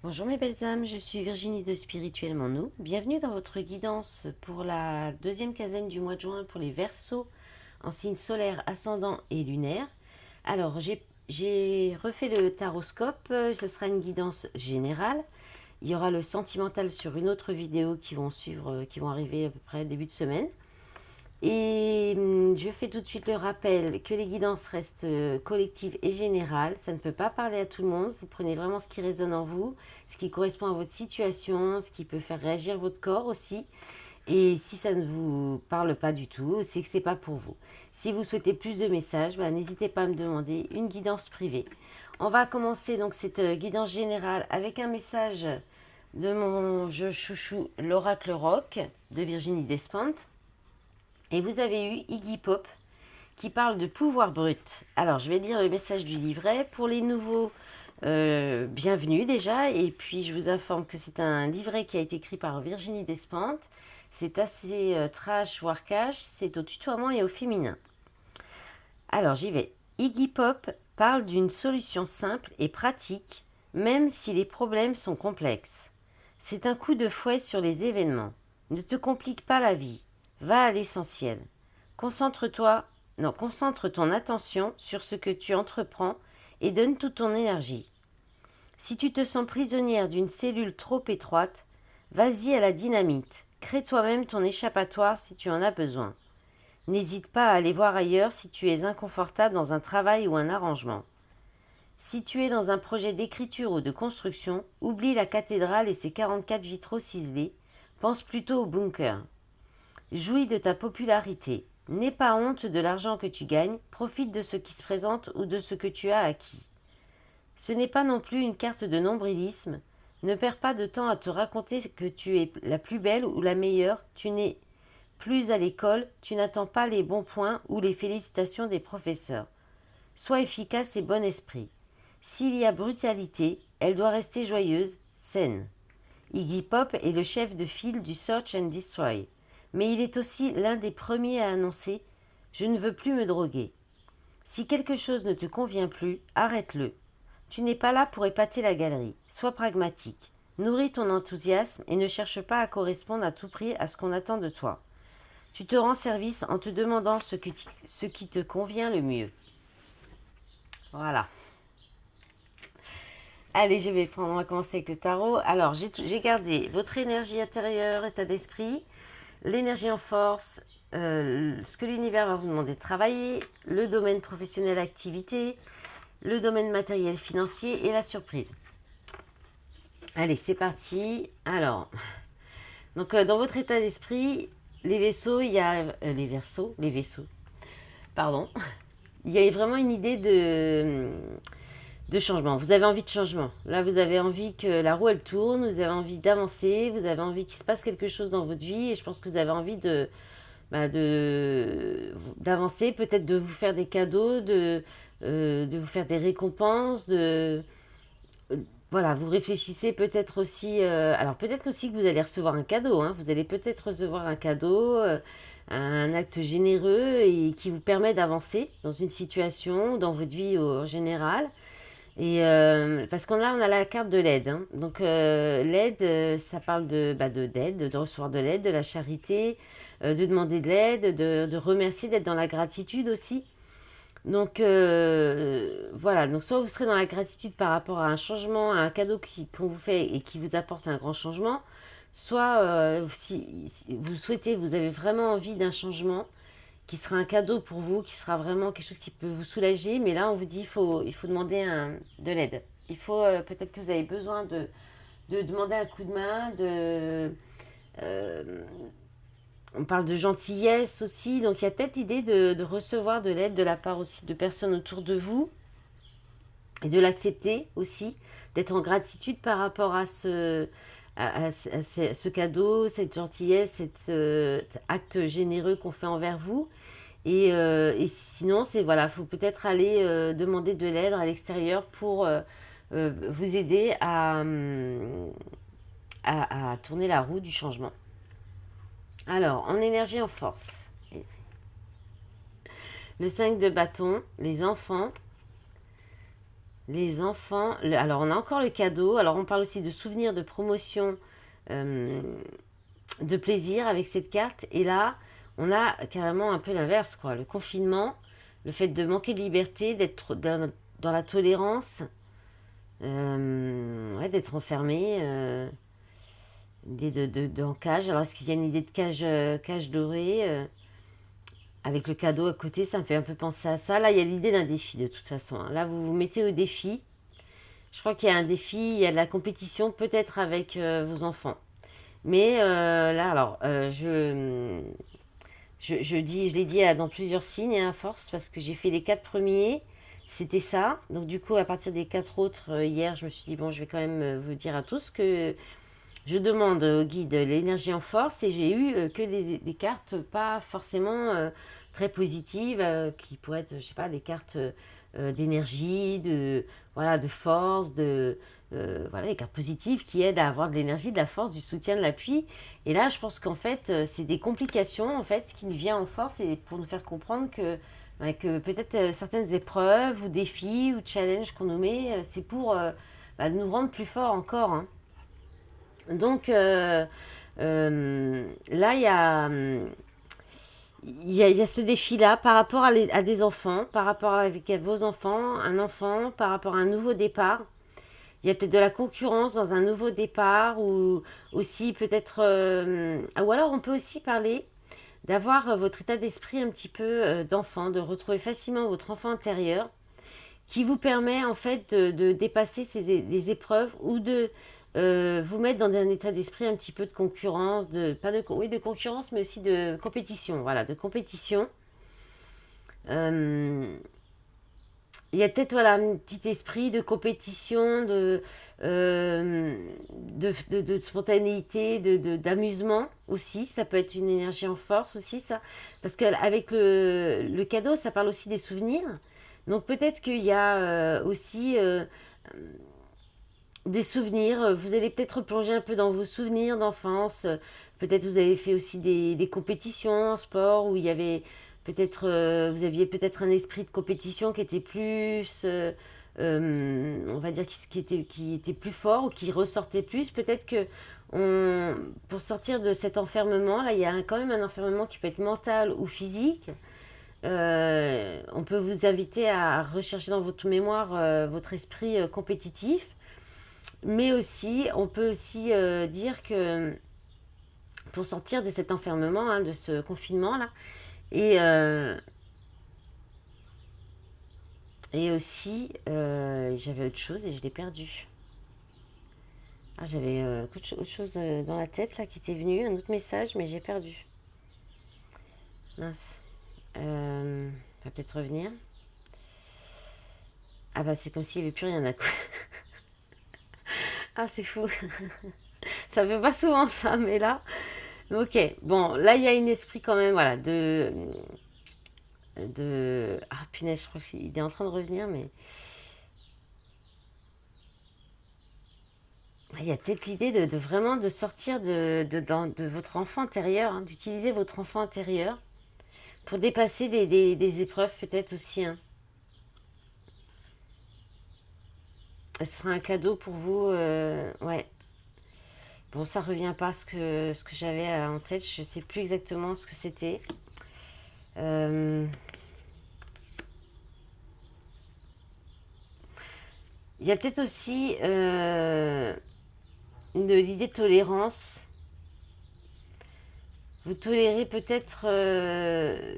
Bonjour mes belles âmes, je suis Virginie de Spirituellement Nous. Bienvenue dans votre guidance pour la deuxième quinzaine du mois de juin pour les Verseaux en signe solaire, ascendant et lunaire. Alors j'ai refait le taroscope, ce sera une guidance générale. Il y aura le sentimental sur une autre vidéo qui vont suivre, qui vont arriver à peu près début de semaine. Et je fais tout de suite le rappel que les guidances restent collectives et générales. Ça ne peut pas parler à tout le monde. Vous prenez vraiment ce qui résonne en vous, ce qui correspond à votre situation, ce qui peut faire réagir votre corps aussi. Et si ça ne vous parle pas du tout, c'est que c'est pas pour vous. Si vous souhaitez plus de messages, n'hésitez pas à me demander une guidance privée. On va commencer donc cette guidance générale avec un message de mon jeu chouchou, l'Oracle Rock de Virginie Despentes. Et vous avez eu Iggy Pop qui parle de pouvoir brut. Alors, je vais lire le message du livret. Pour les nouveaux, bienvenue déjà. Et puis, je vous informe que c'est un livret qui a été écrit par Virginie Despentes. C'est assez trash, voire cash. C'est au tutoiement et au féminin. Alors, j'y vais. Iggy Pop parle d'une solution simple et pratique, même si les problèmes sont complexes. C'est un coup de fouet sur les événements. Ne te complique pas la vie. Va à l'essentiel. Concentre-toi, non, concentre ton attention sur ce que tu entreprends et donne toute ton énergie. Si tu te sens prisonnière d'une cellule trop étroite, vas-y à la dynamite. Crée toi-même ton échappatoire si tu en as besoin. N'hésite pas à aller voir ailleurs si tu es inconfortable dans un travail ou un arrangement. Si tu es dans un projet d'écriture ou de construction, oublie la cathédrale et ses 44 vitraux ciselés. Pense plutôt au bunker. Jouis de ta popularité. N'aie pas honte de l'argent que tu gagnes, profite de ce qui se présente ou de ce que tu as acquis. Ce n'est pas non plus une carte de nombrilisme. Ne perds pas de temps à te raconter que tu es la plus belle ou la meilleure, tu n'es plus à l'école, tu n'attends pas les bons points ou les félicitations des professeurs. Sois efficace et bon esprit. S'il y a brutalité, elle doit rester joyeuse, saine. Iggy Pop est le chef de file du Search and Destroy, mais il est aussi l'un des premiers à annoncer « Je ne veux plus me droguer ». Si quelque chose ne te convient plus, arrête-le. Tu n'es pas là pour épater la galerie. Sois pragmatique. Nourris ton enthousiasme et ne cherche pas à correspondre à tout prix à ce qu'on attend de toi. Tu te rends service en te demandant ce qui te convient le mieux. Voilà. Allez, on va commencer avec le tarot. Alors, j'ai gardé votre énergie intérieure, état d'esprit, l'énergie en force, ce que l'univers va vous demander de travailler, le domaine professionnel activité, le domaine matériel financier et la surprise. Allez, c'est parti. Alors, donc dans votre état d'esprit, les vaisseaux, il y a les vaisseaux, pardon. Il y a vraiment une idée de changement. Vous avez envie de changement. Là, vous avez envie que la roue elle tourne, vous avez envie d'avancer, vous avez envie qu'il se passe quelque chose dans votre vie et je pense que vous avez envie d'avancer, peut-être de vous faire des cadeaux, de vous faire des récompenses, voilà, vous réfléchissez peut-être aussi, alors peut-être aussi que vous allez recevoir un cadeau, hein, vous allez peut-être recevoir un cadeau, un acte généreux et qui vous permet d'avancer dans une situation, dans votre vie en général. Et parce qu'on on a la carte de l'aide, hein. Donc l'aide, ça parle d'aide, de recevoir de l'aide, de la charité, de demander de l'aide, de remercier, d'être dans la gratitude aussi. Donc voilà, donc soit vous serez dans la gratitude par rapport à un changement, à un cadeau qu'on vous fait et qui vous apporte un grand changement, soit si vous souhaitez, vous avez vraiment envie d'un changement qui sera un cadeau pour vous, qui sera vraiment quelque chose qui peut vous soulager, mais là on vous dit il faut demander de l'aide. Il faut peut-être que vous avez besoin de demander un coup de main, euh, on parle de gentillesse aussi, donc il y a peut-être l'idée de recevoir de l'aide de la part aussi de personnes autour de vous et de l'accepter aussi, d'être en gratitude par rapport à ce cadeau, cette gentillesse, cet acte généreux qu'on fait envers vous. Et sinon, c'est voilà, faut peut-être aller demander de l'aide à l'extérieur pour vous aider à tourner la roue du changement. Alors, en énergie, en force. Le 5 de bâton, les enfants. Les enfants, alors on a encore le cadeau. Alors on parle aussi de souvenirs, de promotion, euh, de plaisir avec cette carte. Et là, on a carrément un peu l'inverse, quoi. Le confinement, le fait de manquer de liberté, d'être dans la tolérance, ouais, d'être enfermé, idée en cage. Alors est-ce qu'il y a une idée de cage, cage dorée avec le cadeau à côté, ça me fait un peu penser à ça. Là, il y a l'idée d'un défi de toute façon, hein. Là, vous vous mettez au défi. Je crois qu'il y a un défi, il y a de la compétition peut-être avec vos enfants. Mais là, alors, je l'ai dit dans plusieurs signes hein, à force parce que j'ai fait les 4 premiers. C'était ça. Donc du coup, à partir des 4 autres, hier, je me suis dit, bon, je vais quand même vous dire à tous que je demande au guide l'énergie en force et j'ai eu que des cartes pas forcément très positives, qui pourraient être, je sais pas, des cartes d'énergie, voilà, de force, voilà, des cartes positives qui aident à avoir de l'énergie, de la force, du soutien, de l'appui. Et là, je pense qu'en fait, c'est des complications en fait qui viennent en force et pour nous faire comprendre que peut-être certaines épreuves ou défis ou challenges qu'on nous met, c'est pour nous rendre plus forts encore, hein. Donc là, il y a ce défi-là par rapport à des enfants, par rapport avec vos enfants, un enfant, par rapport à un nouveau départ. Il y a peut-être de la concurrence dans un nouveau départ ou aussi peut-être... ou alors on peut aussi parler d'avoir votre état d'esprit un petit peu d'enfant, de retrouver facilement votre enfant intérieur qui vous permet en fait de dépasser les épreuves ou de vous mettre dans un état d'esprit un petit peu de concurrence, pas de, oui, de concurrence, mais aussi de compétition. Voilà, de compétition. Euh, il y a peut-être voilà, un petit esprit de compétition, de spontanéité, d'amusement aussi. Ça peut être une énergie en force aussi, ça. Parce qu'avec le cadeau, ça parle aussi des souvenirs. Donc peut-être qu'il y a aussi des souvenirs. Vous allez peut-être plonger un peu dans vos souvenirs d'enfance. Peut-être vous avez fait aussi des compétitions en sport où il y avait peut-être vous aviez peut-être un esprit de compétition qui était plus on va dire qui était plus fort ou qui ressortait plus. Peut-être que pour sortir de cet enfermement, là, il y a quand même un enfermement qui peut être mental ou physique. On peut vous inviter à rechercher dans votre mémoire votre esprit compétitif, mais aussi on peut aussi dire que pour sortir de cet enfermement, hein, de ce confinement là, et, euh, et aussi j'avais autre chose et je l'ai perdu. Ah, j'avais autre chose dans la tête là qui était venu, un autre message, mais j'ai perdu. Mince. Va peut-être revenir. Ah bah c'est comme s'il n'y avait plus rien à coup. Ah c'est fou. Ça fait pas souvent ça, mais là. Ok, bon, là il y a un esprit quand même, voilà, ah punaise, je crois qu'il est en train de revenir, mais il y a peut-être l'idée de vraiment de sortir de votre enfant intérieur, hein, d'utiliser votre enfant intérieur pour dépasser des épreuves peut-être aussi, hein. Ce sera un cadeau pour vous, ouais. Bon, ça revient pas à ce que j'avais en tête, je sais plus exactement ce que c'était. Euh, Il y a peut-être aussi l'idée de tolérance. Vous tolérez peut-être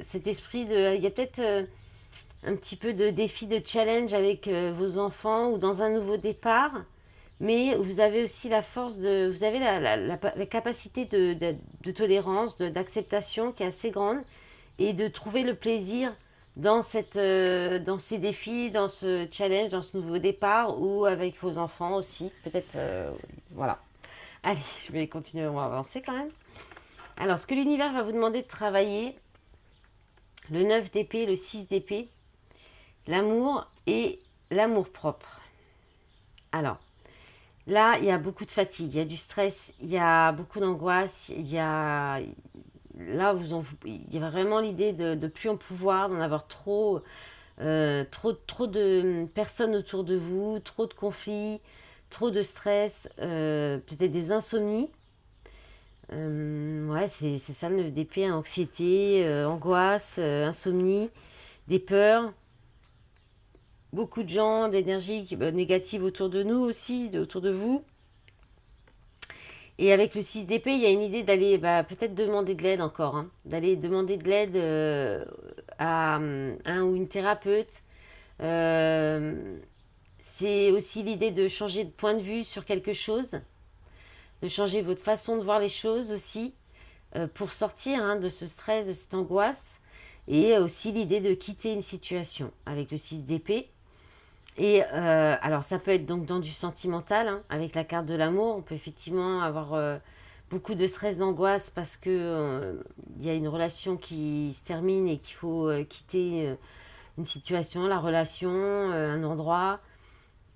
cet esprit de... Il y a peut-être un petit peu de défi, de challenge avec vos enfants ou dans un nouveau départ. Mais vous avez aussi la force de... Vous avez la capacité de tolérance, d'acceptation qui est assez grande. Et de trouver le plaisir dans ces défis, dans ce challenge, dans ce nouveau départ ou avec vos enfants aussi. Peut-être... voilà. Allez, je vais continuer, on va avancer quand même. Alors, ce que l'univers va vous demander de travailler, le 9 d'épée, le 6 d'épée, l'amour et l'amour propre. Alors, là, il y a beaucoup de fatigue, il y a du stress, il y a beaucoup d'angoisse, il y a... Là, il y a vraiment l'idée de plus en pouvoir, d'en avoir trop. trop de personnes autour de vous, trop de conflits, trop de stress, peut-être des insomnies. Ouais, c'est ça le 9 d'épée, hein, anxiété, angoisse, insomnie, des peurs, beaucoup de gens, d'énergie négative autour de nous aussi, autour de vous. Et avec le 6 d'épée, il y a une idée d'aller peut-être demander de l'aide encore, hein, d'aller demander de l'aide à un ou une thérapeute. Euh, c'est aussi l'idée de changer de point de vue sur quelque chose, de changer votre façon de voir les choses aussi, pour sortir, hein, de ce stress, de cette angoisse. Et aussi l'idée de quitter une situation avec le 6 d'épée. Et alors ça peut être donc dans du sentimental, hein, avec la carte de l'amour. On peut effectivement avoir beaucoup de stress, d'angoisse parce que il y a une relation qui se termine et qu'il faut quitter une situation, la relation, un endroit.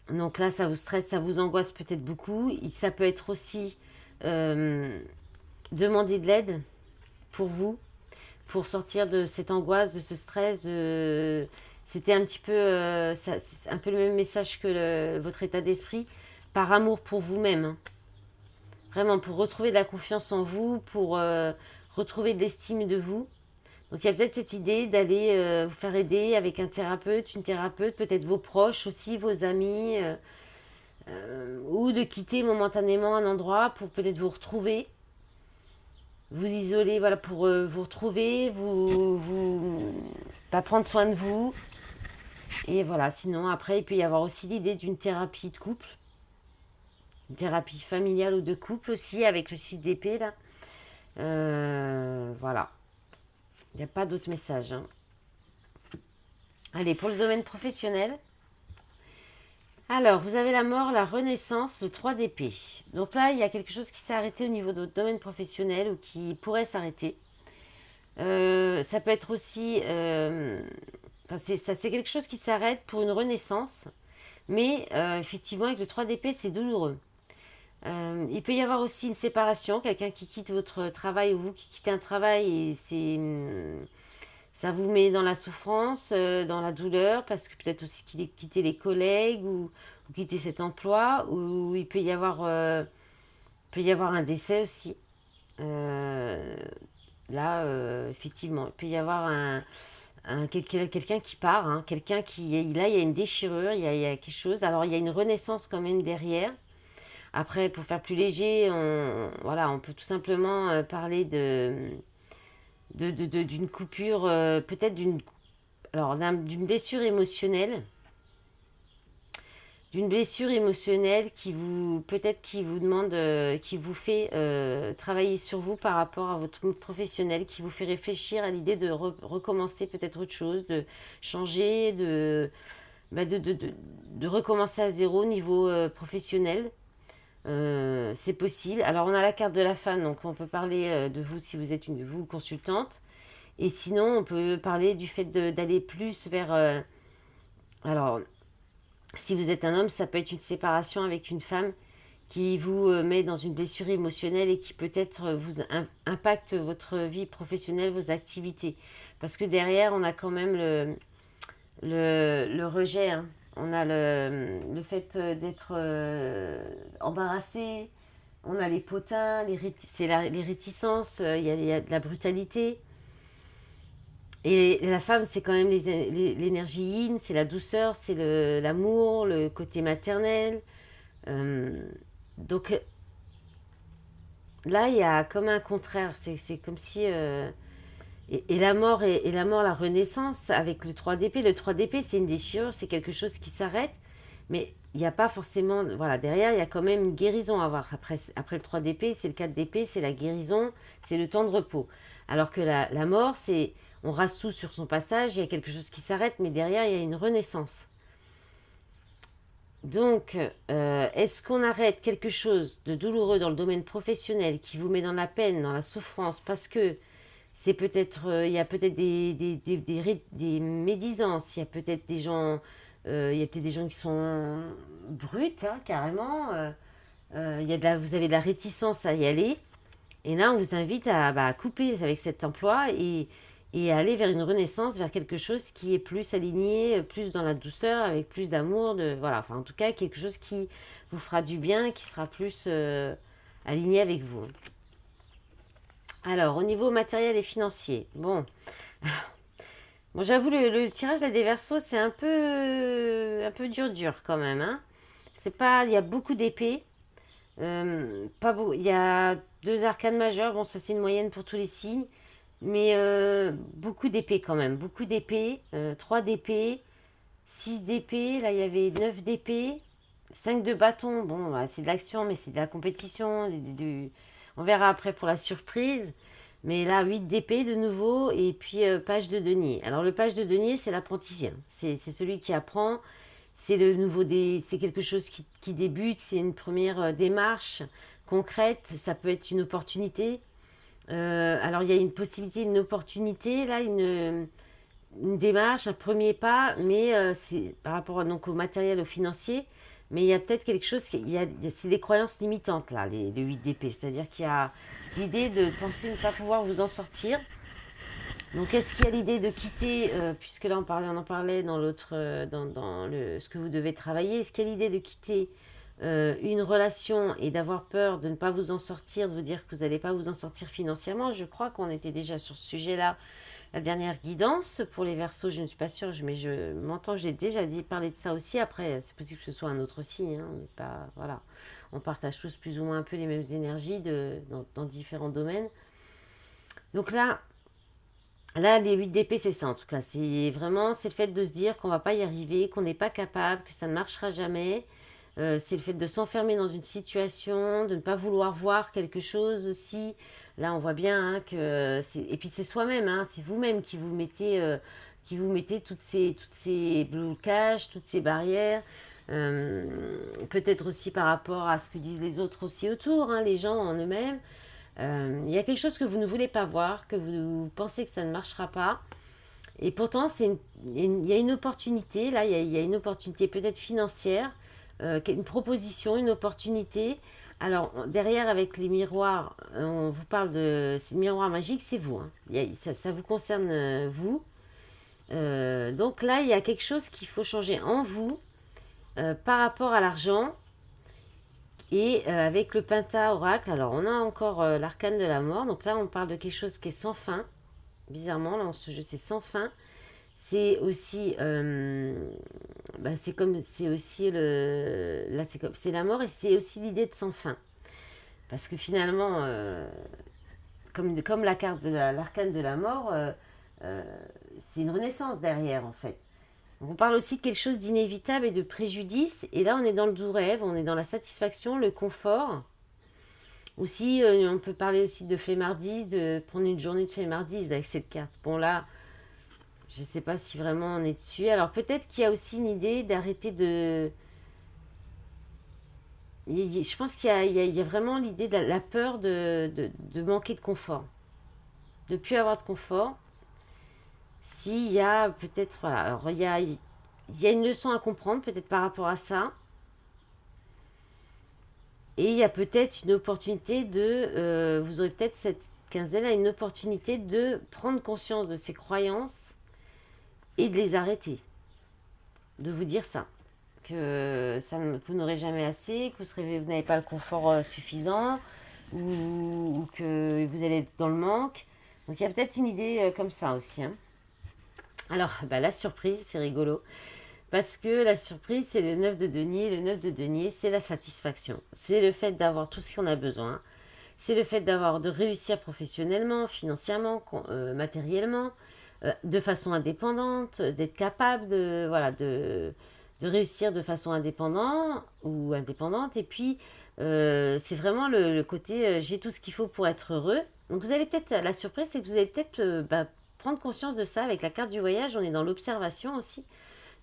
Donc là, ça vous stresse, ça vous angoisse peut-être beaucoup. Et ça peut être aussi euh, demander de l'aide pour vous, pour sortir de cette angoisse, de ce stress. C'était un petit peu, c'est un peu le même message que votre état d'esprit, par amour pour vous-même, hein. Vraiment, pour retrouver de la confiance en vous, pour retrouver de l'estime de vous. Donc il y a peut-être cette idée d'aller vous faire aider avec un thérapeute, une thérapeute, peut-être vos proches aussi, vos amis, ou de quitter momentanément un endroit pour peut-être vous retrouver, vous isoler, voilà, pour vous retrouver, prendre soin de vous. Et voilà, sinon après, il peut y avoir aussi l'idée d'une thérapie de couple, une thérapie familiale ou de couple aussi, avec le 6 d'épée là. Voilà, il n'y a pas d'autre message, hein. Allez, pour le domaine professionnel. Alors, vous avez la mort, la renaissance, le 3 d'épée. Donc là, il y a quelque chose qui s'est arrêté au niveau de votre domaine professionnel ou qui pourrait s'arrêter. Ça peut être aussi... c'est quelque chose qui s'arrête pour une renaissance. Mais effectivement, avec le 3 d'épée, c'est douloureux. Il peut y avoir aussi une séparation, quelqu'un qui quitte votre travail ou vous qui quittez un travail et ça vous met dans la souffrance, dans la douleur, parce que peut-être aussi quitter les collègues ou quitter cet emploi, ou il peut y avoir un décès aussi. Euh, Là, effectivement, il peut y avoir quelqu'un qui part, hein, quelqu'un qui... Là, il y a une déchirure, il y a quelque chose. Alors, il y a une renaissance quand même derrière. Après, pour faire plus léger, voilà, on peut tout simplement parler d'une coupure, peut-être d'une blessure émotionnelle. D'une blessure émotionnelle qui vous, peut-être qui vous demande, qui vous fait travailler sur vous par rapport à votre monde professionnel, qui vous fait réfléchir à l'idée de recommencer peut-être autre chose, de changer, de recommencer à zéro au niveau professionnel. C'est possible. Alors, on a la carte de la femme, donc on peut parler de vous si vous êtes vous consultante. Et sinon, on peut parler du fait d'aller plus vers... alors, si vous êtes un homme, ça peut être une séparation avec une femme qui vous met dans une blessure émotionnelle et qui peut-être vous impacte votre vie professionnelle, vos activités. Parce que derrière, on a quand même le rejet, hein. On a le fait d'être embarrassé, on a les potins, les réticences, il y a de la brutalité. Et la femme, c'est quand même l'énergie yin, c'est la douceur, c'est l'amour, le côté maternel. Euh, donc là, il y a comme un contraire. C'est comme si... et la mort, et la mort, la renaissance, avec le 3 d'épée. Le 3 d'épée, c'est une déchirure, c'est quelque chose qui s'arrête. Mais il n'y a pas forcément... Voilà, derrière, il y a quand même une guérison à avoir. Après le 3 d'épée, c'est le 4 d'épée, c'est la guérison, c'est le temps de repos. Alors que la mort, c'est... On rase tout sur son passage, il y a quelque chose qui s'arrête, mais derrière, il y a une renaissance. Donc, est-ce qu'on arrête quelque chose de douloureux dans le domaine professionnel qui vous met dans la peine, dans la souffrance, parce que c'est peut-être, il y a peut-être des médisances, il y a peut-être des gens, il y a peut-être des gens qui sont bruts, hein, carrément. Il y a vous avez de la réticence à y aller. Et là, on vous invite à couper avec cet emploi et aller vers une renaissance, vers quelque chose qui est plus aligné, plus dans la douceur, avec plus d'amour, voilà, enfin en tout cas quelque chose qui vous fera du bien, qui sera plus aligné avec vous. Alors, au niveau matériel et financier, bon, j'avoue, le tirage là, des Verseaux, c'est un peu dur quand même, hein. C'est pas, il y a beaucoup d'épées, pas beau, il y a 2 arcanes majeures, bon, ça c'est une moyenne pour tous les signes, mais beaucoup d'épées quand même, beaucoup d'épées, 3 d'épées, 6 d'épées, là il y avait 9 d'épées, 5 de bâtons, bon, bah, c'est de l'action, mais c'est de la compétition, on verra après pour la surprise. Mais là, 8 d'épée de nouveau, et puis page de denier. Alors le page de denier, c'est l'apprenti, hein. C'est celui qui apprend, c'est le nouveau c'est quelque chose qui débute, c'est une première démarche concrète, ça peut être une opportunité. Alors il y a une possibilité, une opportunité, là, une démarche, un premier pas, mais c'est par rapport donc, au matériel, au financier, mais il y a peut-être quelque chose, c'est des croyances limitantes, là, les 8 d'épée, c'est-à-dire qu'il y a l'idée de penser ne pas pouvoir vous en sortir. Donc, est-ce qu'il y a l'idée de quitter, puisque là on en parlait dans l'autre, ce que vous devez travailler, est-ce qu'il y a l'idée de quitter une relation et d'avoir peur de ne pas vous en sortir, de vous dire que vous n'allez pas vous en sortir financièrement? Je crois qu'on était déjà sur ce sujet-là. La dernière guidance pour les Verseaux, je ne suis pas sûre, mais je m'entends que j'ai déjà parlé de ça aussi. Après, c'est possible que ce soit un autre signe, hein, on n'est pas, voilà. On partage tous plus ou moins un peu les mêmes énergies dans différents domaines. Donc là, les 8 d'épée, c'est ça en tout cas. C'est vraiment, c'est le fait de se dire qu'on ne va pas y arriver, qu'on n'est pas capable, que ça ne marchera jamais. C'est le fait de s'enfermer dans une situation, de ne pas vouloir voir quelque chose aussi. Là, on voit bien, hein, que et puis c'est soi-même, hein, c'est vous-même qui vous mettez toutes ces blocages, toutes ces barrières. Peut-être aussi par rapport à ce que disent les autres aussi autour, hein, les gens en eux-mêmes. Il y a quelque chose que vous ne voulez pas voir, que vous pensez que ça ne marchera pas. Et pourtant, il y a une opportunité, là, il y a une opportunité peut-être financière, une proposition, une opportunité. Alors, derrière, avec les miroirs, on vous parle de ces miroirs magiques, c'est vous, hein. Ça vous concerne, vous. Donc là, il y a quelque chose qu'il faut changer en vous par rapport à l'argent. Et avec le Penta-Oracle, alors on a encore l'arcane de la mort. Donc là, on parle de quelque chose qui est sans fin. Bizarrement, là, dans ce jeu, c'est sans fin. C'est aussi, c'est aussi là, c'est la mort et c'est aussi l'idée de sans fin. Parce que finalement, comme la carte de l'arcane de la mort, c'est une renaissance derrière, en fait. Donc on parle aussi de quelque chose d'inévitable et de préjudice. Et là, on est dans le doux rêve, on est dans la satisfaction, le confort. Aussi, on peut parler aussi de flemmardise, de prendre une journée de flemmardise avec cette carte. Bon, là, je ne sais pas si vraiment on est dessus. Alors, peut-être qu'il y a aussi une idée d'arrêter de... Je pense qu'il y a vraiment l'idée de la peur de manquer de confort. De ne plus avoir de confort. S'il y a peut-être... Voilà, alors il y a une leçon à comprendre peut-être par rapport à ça. Et il y a peut-être une opportunité vous aurez peut-être cette quinzaine, une opportunité de prendre conscience de ces croyances et de les arrêter. De vous dire ça. Que vous n'aurez jamais assez, que vous n'avez pas le confort suffisant, ou que vous allez être dans le manque. Donc il y a peut-être une idée comme ça aussi, hein. Alors, la surprise, c'est rigolo. Parce que la surprise, c'est le 9 de denier. Le 9 de denier, c'est la satisfaction. C'est le fait d'avoir tout ce qu'on a besoin. C'est le fait de réussir professionnellement, financièrement, matériellement, de façon indépendante, d'être capable de réussir de façon indépendante ou indépendante. Et puis, c'est vraiment le côté j'ai tout ce qu'il faut pour être heureux. Donc, vous allez peut-être, la surprise, c'est que vous allez peut-être prendre conscience de ça avec la carte du voyage. On est dans l'observation aussi.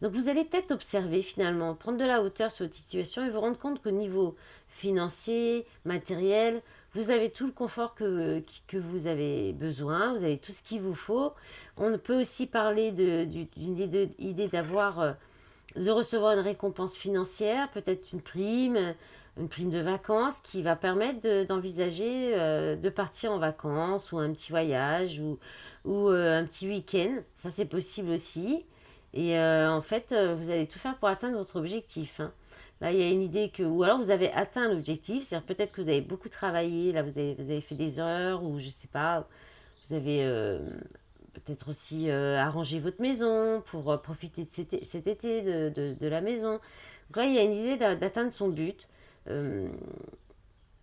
Donc vous allez peut-être observer finalement, prendre de la hauteur sur votre situation et vous rendre compte qu'au niveau financier, matériel, vous avez tout le confort que vous avez besoin, vous avez tout ce qu'il vous faut. On peut aussi parler d'une idée de recevoir une récompense financière, peut-être une prime, une prime de vacances qui va permettre d'envisager de partir en vacances ou un petit voyage ou un petit week-end. Ça, c'est possible aussi. Et en fait, vous allez tout faire pour atteindre votre objectif, hein. Là, il y a une idée que, ou alors vous avez atteint l'objectif, c'est-à-dire peut-être que vous avez beaucoup travaillé, là vous avez fait des heures, ou je sais pas, vous avez peut-être aussi arrangé votre maison pour profiter de cet été de la maison. Donc là, il y a une idée d'atteindre son but, euh,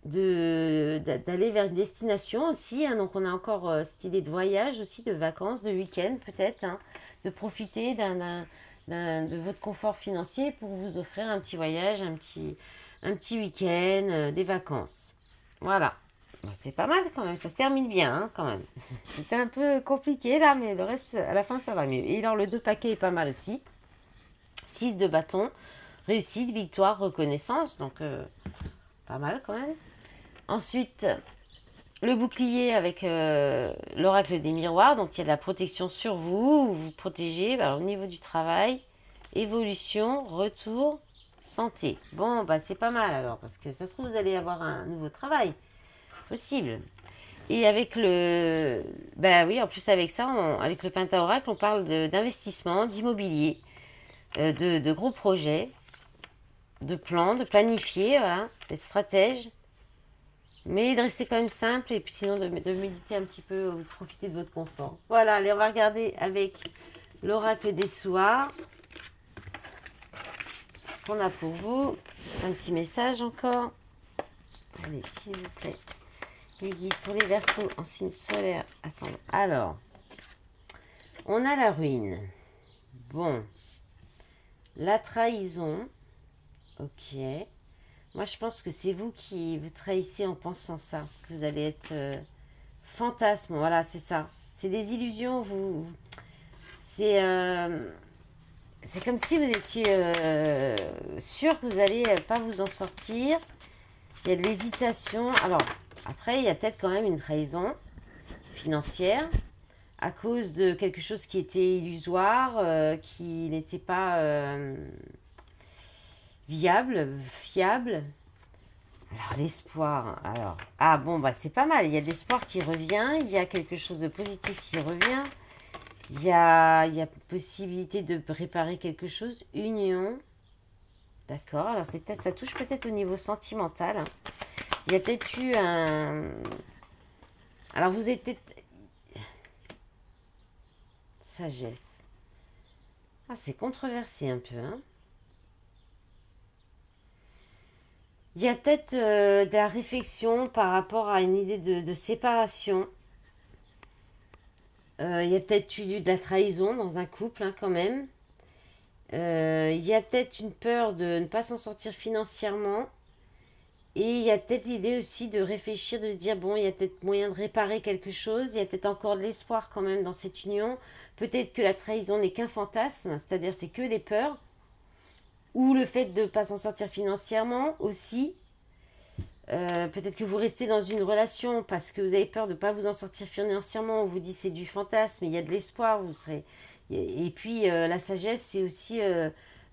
d'aller vers une destination aussi, hein. Donc on a encore cette idée de voyage aussi, de vacances, de week-end peut-être, hein, de profiter de votre confort financier pour vous offrir un petit voyage, un petit week-end, des vacances. Voilà. Bon, c'est pas mal quand même, ça se termine bien, hein, quand même. C'était un peu compliqué là, mais le reste, à la fin, ça va mieux. Et alors le 2 paquets est pas mal aussi. 6 de bâton, réussite, victoire, reconnaissance, donc pas mal quand même. Ensuite, le bouclier avec l'oracle des miroirs, donc il y a de la protection sur vous, vous vous protégez. Alors, au niveau du travail, évolution, retour, santé. Bon, bah c'est pas mal alors, parce que ça se trouve, vous allez avoir un nouveau travail, possible. Et avec le... Ben oui, en plus avec ça, avec le Pentaoracle, on parle d'investissement, d'immobilier, de gros projets, de plans, de planifier, voilà, d'être stratège. Mais de rester quand même simple et puis sinon de méditer un petit peu ou de profiter de votre confort. Voilà, allez, on va regarder avec l'oracle des soirs. Ce qu'on a pour vous. Un petit message encore. Allez, s'il vous plaît. Les guides pour les Verseaux en signe solaire. Attendez. Alors, on a la ruine. Bon. La trahison. Ok. Moi, je pense que c'est vous qui vous trahissez en pensant ça. Que vous allez être fantasme. Voilà, c'est ça. C'est des illusions. C'est comme si vous étiez sûr que vous n'allez pas vous en sortir. Il y a de l'hésitation. Alors, après, il y a peut-être quand même une trahison financière à cause de quelque chose qui était illusoire, qui n'était pas viable, fiable. Alors, l'espoir. Alors, ah bon, bah c'est pas mal. Il y a de l'espoir qui revient. Il y a quelque chose de positif qui revient. Il y a possibilité de réparer quelque chose. Union. D'accord. Alors, ça touche peut-être au niveau sentimental, hein. Il y a peut-être eu un... Alors, vous êtes peut-être... Sagesse. Ah, c'est controversé un peu, hein. Il y a peut-être de la réflexion par rapport à une idée de séparation. Il y a peut-être eu de la trahison dans un couple, hein, quand même. Il y a peut-être une peur de ne pas s'en sortir financièrement. Et il y a peut-être l'idée aussi de réfléchir, de se dire, bon, il y a peut-être moyen de réparer quelque chose. Il y a peut-être encore de l'espoir quand même dans cette union. Peut-être que la trahison n'est qu'un fantasme, c'est-à-dire c'est que des peurs. Ou le fait de ne pas s'en sortir financièrement aussi. Peut-être que vous restez dans une relation parce que vous avez peur de ne pas vous en sortir financièrement. On vous dit c'est du fantasme, il y a de l'espoir. Vous serez... Et puis la sagesse, c'est aussi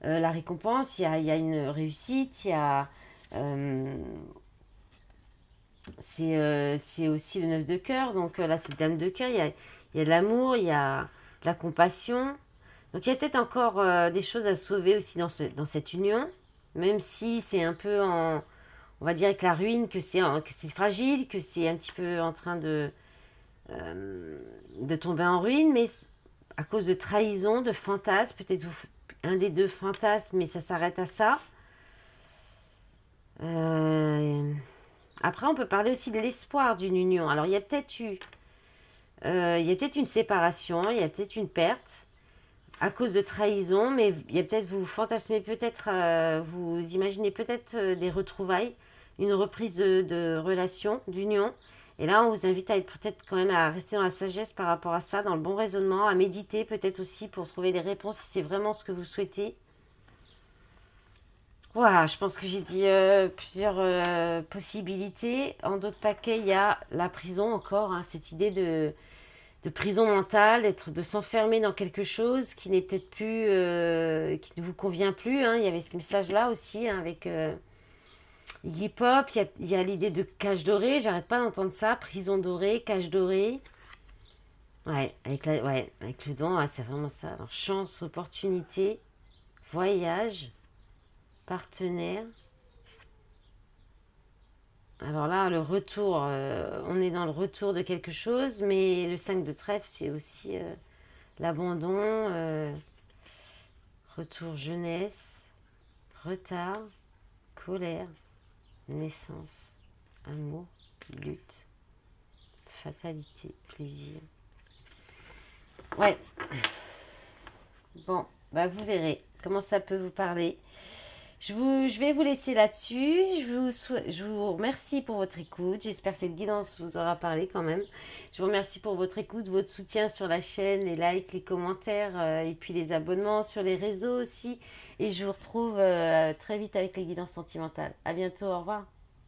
la récompense. Il y a une réussite. C'est aussi le 9 de cœur. Donc là, c'est dame de cœur. Il y a de l'amour, il y a de la compassion. Donc il y a peut-être encore des choses à sauver aussi dans cette union. Même si c'est un peu en on va dire avec la ruine que c'est fragile, que c'est un petit peu en train de tomber en ruine, mais à cause de trahison, de fantasme, peut-être un des deux fantasmes, mais ça s'arrête à ça. Après, on peut parler aussi de l'espoir d'une union. Alors, il y a peut-être une séparation, il y a peut-être une perte à cause de trahison, mais il y a peut-être, vous fantasmez peut-être, vous imaginez peut-être des retrouvailles, une reprise de relation, d'union. Et là, on vous invite à être peut-être quand même à rester dans la sagesse par rapport à ça, dans le bon raisonnement, à méditer peut-être aussi pour trouver les réponses si c'est vraiment ce que vous souhaitez. Voilà, je pense que j'ai dit plusieurs possibilités. En d'autres paquets, il y a la prison encore, hein, cette idée de prison mentale, de s'enfermer dans quelque chose qui n'est peut-être plus, qui ne vous convient plus, hein. Il y avait ce message-là aussi, hein, avec... il Iggy Pop, il y a l'idée de cage dorée, j'arrête pas d'entendre ça. Prison dorée, cage dorée. Ouais, avec le don, ouais, c'est vraiment ça. Alors, chance, opportunité, voyage, partenaire. Alors là, le retour, on est dans le retour de quelque chose, mais le 5 de trèfle, c'est aussi l'abandon, retour jeunesse, retard, colère, naissance, amour, lutte, fatalité, plaisir. Ouais, bon, bah vous verrez comment ça peut vous parler. Je vais vous laisser là-dessus. Je vous remercie pour votre écoute. J'espère que cette guidance vous aura parlé quand même. Je vous remercie pour votre écoute, votre soutien sur la chaîne, les likes, les commentaires et puis les abonnements sur les réseaux aussi. Et je vous retrouve très vite avec les guidances sentimentales. À bientôt, au revoir.